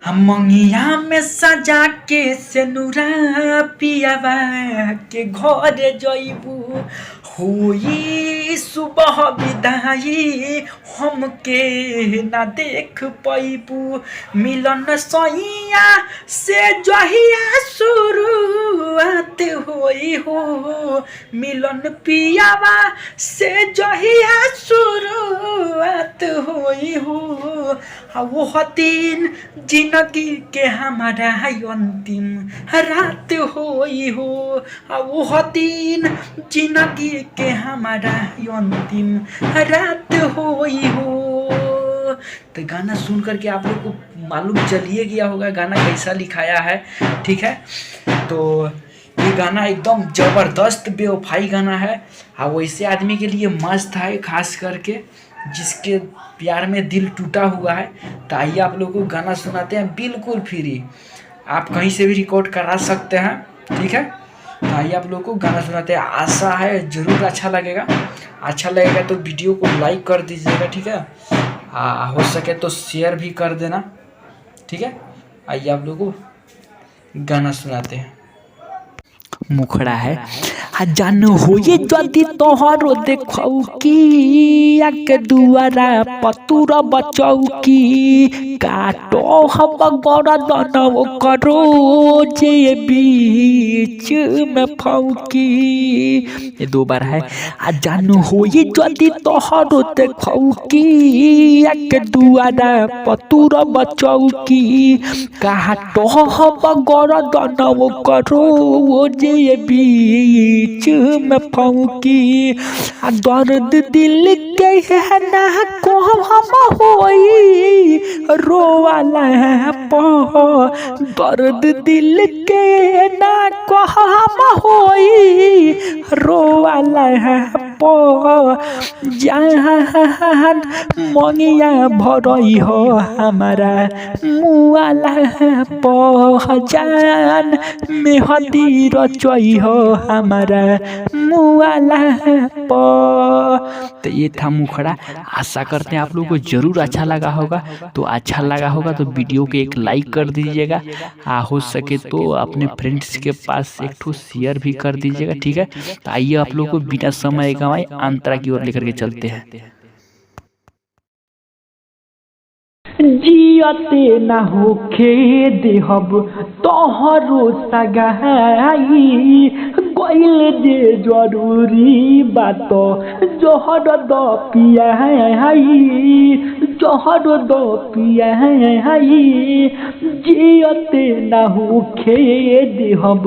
मंगिया में सजा के सेनुरा पियावा के घर जइबू होई सुबह विदाई हमके ना देख पैबू मिलन सैया से जहिया शुरुआत होई हो मिलन पियावा से जहिया शुरुआत होई हो वो दिन जिंदगी के हमारा अंतिम रात होई हो वो दिन जिंदगी के हमारा अंतिम रात होई हो। तो गाना सुन करके आप लोग को मालूम चलिए गया होगा गाना कैसा लिखाया है, ठीक है। तो ये गाना एकदम ज़बरदस्त बेवफाई गाना है और वैसे आदमी के लिए मस्त है, खास करके जिसके प्यार में दिल टूटा हुआ है। तो आइए आप लोगों को गाना सुनाते हैं बिल्कुल फ्री, आप कहीं से भी रिकॉर्ड करा सकते हैं, ठीक है। तो आइए आप लोगों को गाना सुनाते हैं, आशा है ज़रूर अच्छा लगेगा। अच्छा लगेगा तो वीडियो को लाइक कर दीजिएगा, ठीक है। हो सके तो शेयर भी कर देना, ठीक है। आइए आप लोगों को गाना सुनाते हैं। मुखड़ा है जान होए जदि तोहरो देखौ की के दुआरा पतुर बचौ की काटो हम गरदन करो जे बीच में फौकी। ये दो बार है। जान होए जदि तोहरो देखौ की के दुआरा पतुर बचौ की काटो हम गरदन करो जे बीच में फौकी। दर्द दिल के है ना को हम होई रोवाला दर्द दिल के ना को हम होई रोवाला जान मनिया भरई हो हमारा मुआला जान मेहदी रचई हो हमारा मुआला तो ये था मुखड़ा। आशा करते हैं आप लोगों को जरूर अच्छा लगा होगा। तो अच्छा लगा होगा तो वीडियो को एक लाइक कर दीजिएगा, हो सके तो अपने फ्रेंड्स के पास एक ठो शेयर भी कर दीजिएगा, ठीक है। तो आइए आप लोगों को बिना समय गंवाए अंतरा की ओर लेकर के चलते हैं। जियते ना होखे देहब तोहरो सगाई गइल जे जरूरी बात जहर द पियाई जहर द पियाई जियते ना होखे देहब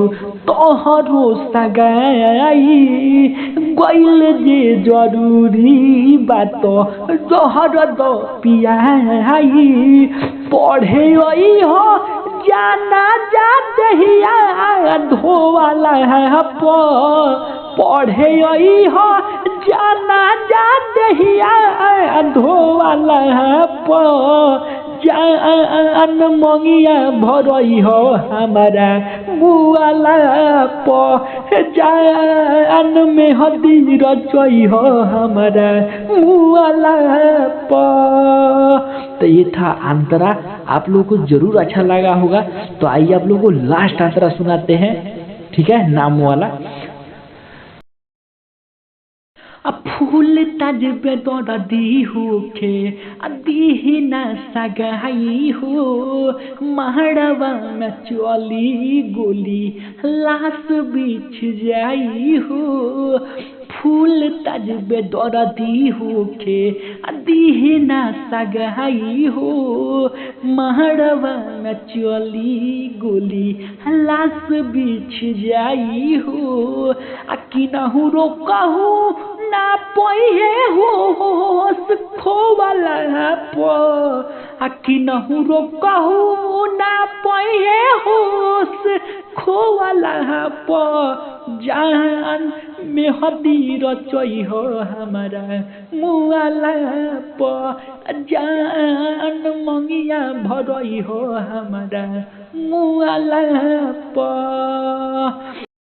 तोहरो सगाई गइल जे जरूरी बात जहर द पियाई पढ़े हो जाना जाते हिया धोवाला है पढ़े हो जाना जाते हिया धोवाला है जान मंगिया भरई हो हमारा मुआला जान मेहदी रचई हो हमारा मुआला तो ये था अंतरा। आप लोगों को जरूर अच्छा लगा होगा। तो आइए आप लोगों को लास्ट अंतरा सुनाते हैं, ठीक है, नाम वाला। फूल ताज पे दौड़ दी होके दी ना सगाई हो महड़वा में चली गोली लाश बिछ जाई हो फूल ताज पे दौड़ दी होके दी ना सगाई हो महड़वा में चली गोली लाश बिछ जाई हो कि नहु रोकहु ना पहे होश खोवाला कि नहु रोकहु ना पहे होश खोवाला जान मेहदी रचई हो हमारा मुआला जान मंगिया भरई हो हमारा मुआला